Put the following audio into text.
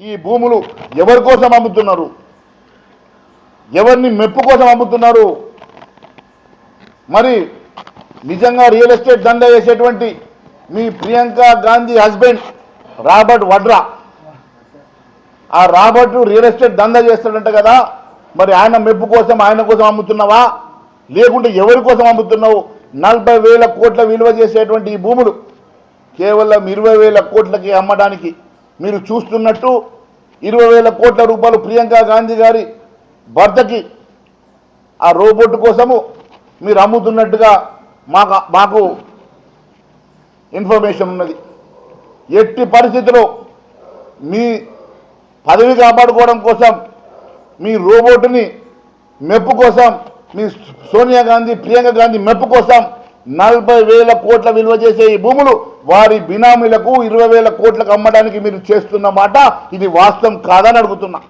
ఈ భూములు ఎవరి కోసం అమ్ముతున్నారు? ఎవరిని మెప్పు కోసం అమ్ముతున్నారు? మరి నిజంగా రియల్ ఎస్టేట్ దందా చేసేటువంటి మీ ప్రియాంక గాంధీ హస్బెండ్ రాబర్ట్ వడ్రా, ఆ రాబర్ట్ రియల్ ఎస్టేట్ దందా చేస్తాడంట కదా, మరి ఆయన మెప్పు కోసం ఆయన కోసం అమ్ముతున్నావా, లేకుంటే ఎవరి కోసం అమ్ముతున్నావు? 40,000 కోట్ల విలువ చేసేటువంటి ఈ భూములు కేవలం 20,000 కోట్లకి అమ్మడానికి మీరు చూస్తున్నట్టు 20,000 కోట్ల రూపాయలు ప్రియాంక గాంధీ గారి భర్తకి ఆ రోబోట్ కోసము మీరు అమ్ముతున్నట్టుగా మాకు ఇన్ఫర్మేషన్ ఉన్నది. ఎట్టి పరిస్థితిలో మీ పదవి కాపాడుకోవడం కోసం, మీ రోబోట్ని మెప్పు కోసం, మీ సోనియా గాంధీ ప్రియాంక గాంధీ మెప్పు కోసం 40,000 కోట్ల విలువ చేసే ఈ భూములు వారి బినామీలకు 20,000 కోట్లకు అమ్మడానికి మీరు చేస్తున్న మాట ఇది వాస్తవం కాదని అడుగుతున్నా.